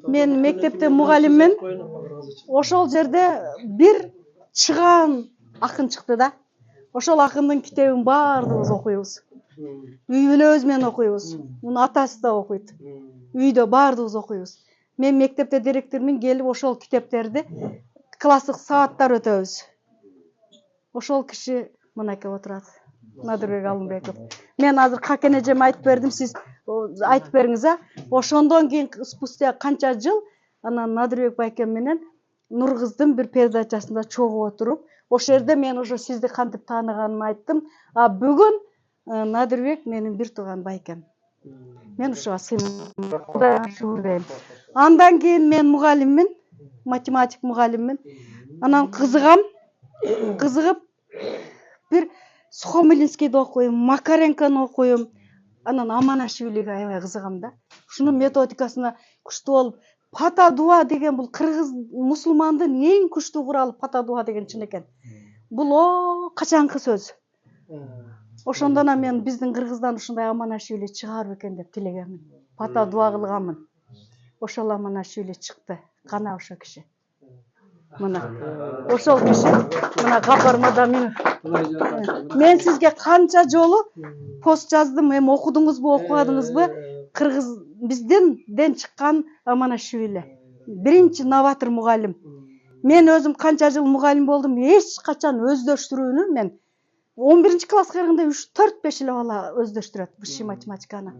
Мен мектепте мұғаліммін. Ошол жерде бир чыган акын чыкты да. Ошол акындын китебин баардыгыбыз окуйбуз. Үй бүлөбүз менен окуйбуз. Мунун атасы да окуйт. Үйдө баардыгыбыз окуйбуз. Мен мектепте директормун, келип ошол китептерди класстык сааттар өтөбүз. Ошол киши мынакей отурат. Надырбек Алымбеков. Мен азыр Какен эжеме айтып бердим, сиз айтып бериңиз, а? Ошондон кийин спустя канча жыл анан Надырбек байкем менен Нуркыздын бир передачасында чогуу отуруп, ошол жерде мен уже сизди кантип тааныганымды айттым. А бүгүн Надырбек менин бир тууган байкем. Мен ушуга сыймын. Кудайга шүгүр дейм. Андан кийин мен мугалиммин, математик мугалиммин. Анан кызыгып бир Сухомлинскийди окуйм, Макаренкону окуйм. Анан Аманашвилиге аябай кызыгам да. Ушунун методикасына күчтүү болуп, пата-дуа деген бул кыргыз мусулмандын эң күчтүү куралы пата-дуа деген чын экен. Бул качанкы сөз. Ошондон мен биздин Кыргыздан ушундай Аманашвили чыгарып экен деп тилегемин. Пата-дуа кылганмын. Ошол Аманашвили чыкты. Кана ошо киши. Мына ошол киши мына Гапар Мадаминов. Мен сизге канча жолу пост жаздым, эми окудуңузбу, окубадыңызбы? Кыргыз бизден чыккан Аманашвили. Биринчи новатор мугалим. Мен өзүм канча жыл мугалим болдум, эч качан өздөштүрүүнү мен 11 класска киргенде 3-4-5 эле бала өздөштүрөт высший математиканы.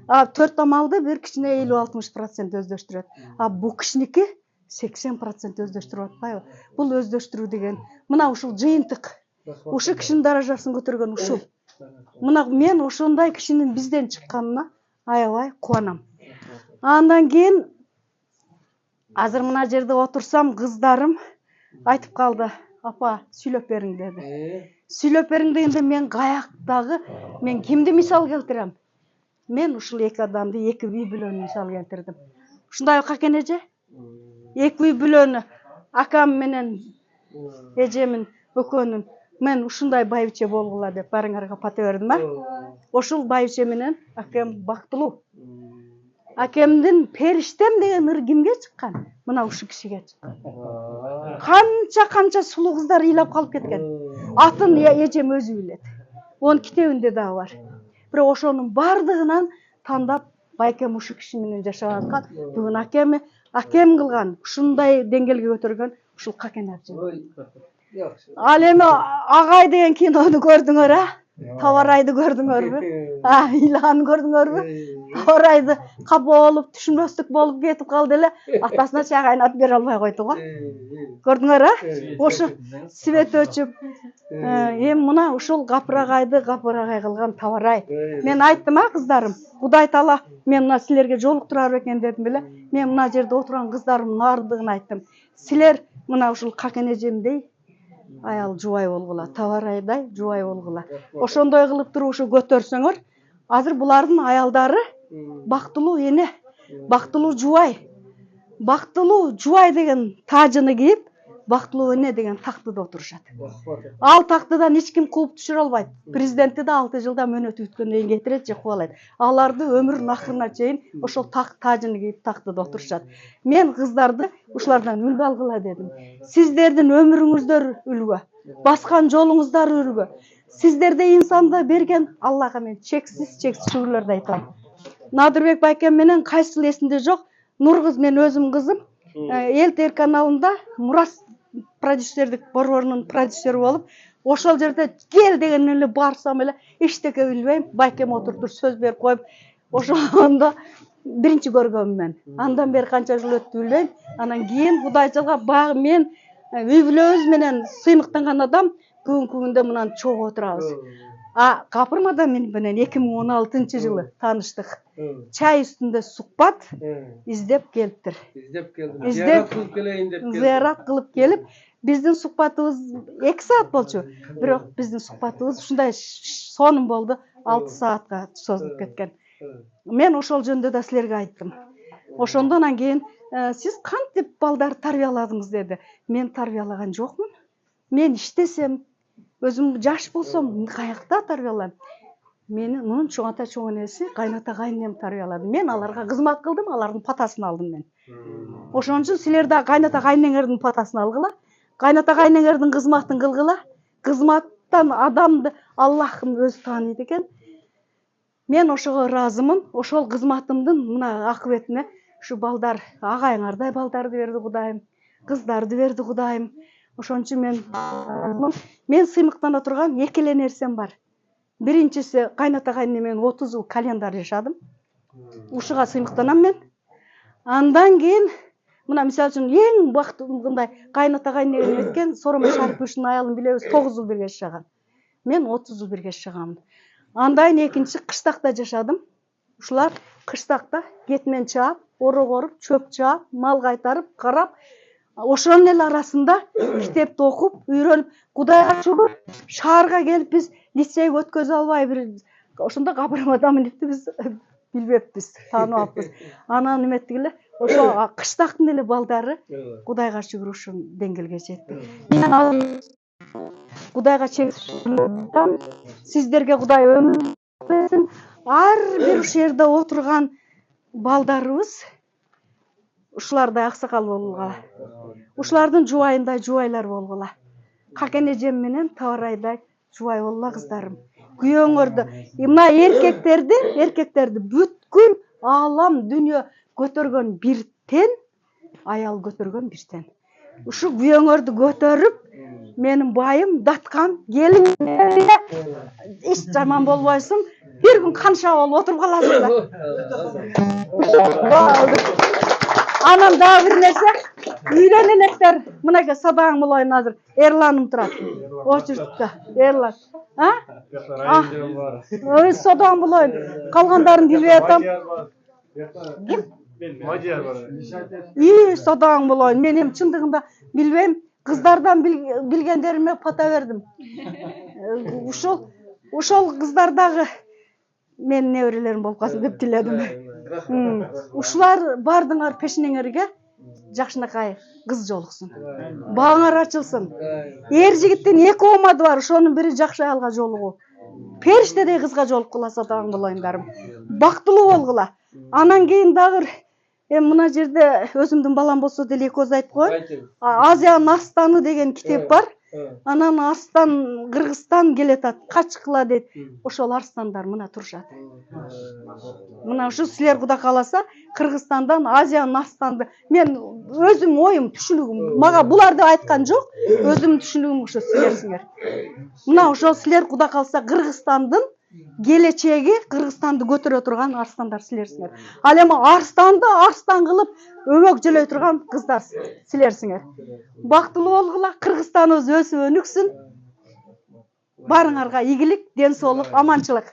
4 амалды бир кичине 50-60% өздөштүрөт. Бу кишиники 80% өздөштүрүп атпайбы? Бул өздөштүрүү деген мына ушул жыйынтык. Ушу кишинин даражасын көтөргөн ушул. Мына мен ошондой кишинин бизден чыкканына аябай кубанам. Андан кийин азыр мына жерде отурсам, кыздарым айтып калды. Апа, сүйлөп бериң деди. Сүйлөп бериң дегенде мен каяктагы, мен кимди мисал келтирем? Мен ушул эки адамды, эки үй бүлөнү мисал келтирдим. Ушундай Какен эже? Эки үй бүлөнү, акам менен эжемин экөөнүн мен ушундай байбиче болгула деп барыңарга пата бердим, а? Ошол байбиче менен акем бактылуу. Акемдин периштем деген ыр кимге чыккан? Мына ушу кишиге чыккан. Канча сулуу кыздар ыйлап калып кеткен. Атын эжем өзү билет. Онун китебинде да бар. Бирок ошонун бардыгынан тандап байкем ушу киши менен жашап аткан. Бүгүн акем кылган, ушундай деңгээлге көтөргөн ушул Какен эже. Ал эми Агай деген кинону көрдүңөр, а? Табарайды көрдүңөрбү? Иланы көрдүңөрбү? Табарайды капа болуп, түшүнбөстүк болуп кетип калды эле, атасына чай кайнатып бере албай койду го. Көрдүңөр, а? Ошо свет өчүп, эми мына ушул Гапар Агай кылган Табарай. Мен айттым, а кыздарым, Кудай таала мен мына силерге жолуктурар экен дедим беле. Мен мына жерде отурган кыздарымдын бардыгына айттым. Силер мына ушул Какен эжемдей аял жубай болгула, Табарайдай жубай болгула. Ошондой кылып туруп ушу көтөрсөңөр, азыр булардын аялдары бактылуу эне, бактылуу жубай. Бактылуу жубай деген тажыны кийип, бактылуу эне деген тактыда отурушат. Ал тактыдан эч ким кууп түшүрө албайт. Президентти да 6 жылда мөөнөтү бүткөндөн кийин кетирет же кубалайт. Аларды өмүрүнүн акырына чейин ошол тажыны кийип тактыда отурушат. Мен кыздарды ушулардан үлгү алгыла дедим. Сиздердин өмүрүңүздөр үлгү, баскан жолуңуздар үлгү. Сиздерде инсанды берген Аллага мен чексиз шүгүрлөрдү айтам. Надырбек байкем менен кайсыл эсимде жок, Нуркыз мен өзүм кызым эл каналында Мурас продюсердик борборунун продюсеру болуп, ошол жерде кел деген эле барсам эле эчтеке билбейм, байкем отуруп сөз берип коюп, ошондо биринчи көргөнмүн мен. Андан бери канча жыл өттү билбейм. Анан кийин Кудайчылга багы мен үй бүлөбүз менен сыймыктанган адам бүгүнкү күндө мынан чогуу отурабыз. Гапар Мадаминов менен 2016 жылы тааныштык. Чай үстүндө сухбат издеп келиптир. Зыярат кылып келип, биздин сухбатыбыз 2 саат болчу. Бирок биздин сухбатыбыз ушундай сонун болду, 6 саатка созулуп кеткен. Мен ошол жөнүндө да силерге айттым. Ошондон кийин сиз кантип балдар тарбияладыңыз деди. Мен тарбиялаган жокмун. Мен иштесем, өзүм жаш болсом, каякта тарбиялайм. мени мынча ата чоң энеси кайната кайненем тарбиялады. Мен аларга кызмат кылдым, алардын патасын алдым мен. Ошон үчүн силер да кайната кайнеңердин патасын алгыла. Кайната кайнеңердин кызматын кылгыла. Кызматтан адамды Аллахым өзү тааныйт экен. Мен ошого ыраазымын. Ошол кызматымдын мына акыбетине ушу балдар, агайыңардай балдарды берди Кудайым, кыздарды берди Кудайым. Ошон үчүн мен сыймыктана турган эки эле нерсем бар. Биринчиси кайната кайнене менен 30 жыл календар жашадым. Ушуга сыймыктанам мен. Андан кийин мына мисалы үчүн эң бактымдай кайната кайнене эткен Соромо Шариповичтин аялын билебиз, 9 жыл бирге жашаган. Мен 30 жыл бирге жашаганмын. Андан экинчи кыштакта жашадым. Ушулар кыштакта кетмен чаап, орок оруп, чөп чаап, мал кайтарып, карап, ошонун эле арасында китепти окуп, үйрөнүп, Кудайга шүгүр, шаарга келип биз лицейге өткөзө албай бир ошондо кабырмада минипти биз билбеппиз, тааныбаппыз. Анан эметти ошо кыштактын эле балдары Кудайга шүгүр ушул деңгээлге жетти. Мен Кудайга сиздерге Кудай өмүр берсин. Ар бир ушул жерде отурган балдарыбыз ушулардай аксакал болгула. Ушулардын жубайындай жубайлар болгула. Какен эжем менен Табарайдай жубай болгула кыздарым. Күйөөңөрдү, мына эркектерди бүткүл аалам дүйнө көтөргөн бир тен, аял көтөргөн бир тен. Ушу күйөөңөрдү көтөрүп, менин байым даткан келин эч жаман болбойсуң, бир күн канша болуп отуруп каласың да. Анан дагы бир нерсе, үйдөн электер, мынакей садаң болойн азыр, Эрланым турат. Очуртта, Эрлан. Садаң болойн, калгандарын билбей атам. Мадияр бар. Садаң болойн, мен эми чындыгында билбейм, кыздардан билгендериме пата бердим. Ушол кыздар дагы менин неберелерим болуп калсын деп тиледим. Ушулар бардыңар пешинеңерге жакшынакай кыз жолуксун. Багыңар ачылсын. Эр жигиттин эки омаdı бар, ошонун бири жакшы аялга жолугуу. Периштедей кызга жолуккула сатаң болоюндарым. Бактылуу болгула. Анан кийин дагы эми мына жерде өзүмдүн балам болсо деле эки ооз айтып коеюн. Азиянын астаны деген китеп бар. Анан Арстан Кыргызстан келетат, качкыла дейт. Ошол арстандар мына турушат. Мына ушу силер Кудай кааласа, Кыргызстандан Азиянын астанды мен өзүм оюм, түшүнүгүм, мага булар деп айткан жок, өзүмдүн түшүнүгүм ушу силерсиңер. Мына ошол силер Кудай кааласа Кыргызстандын келечеги, Кыргызстанды көтөрө турган арстандар силерсиңер. Ал эми арстанды арстан кылып өбөк жөлөй турган кыздар силерсиңер. Бактылуу болгула, Кыргызстаныбыз өсүп өнүксүн. Барыңарга ийгилик, ден соолук, аманчылык.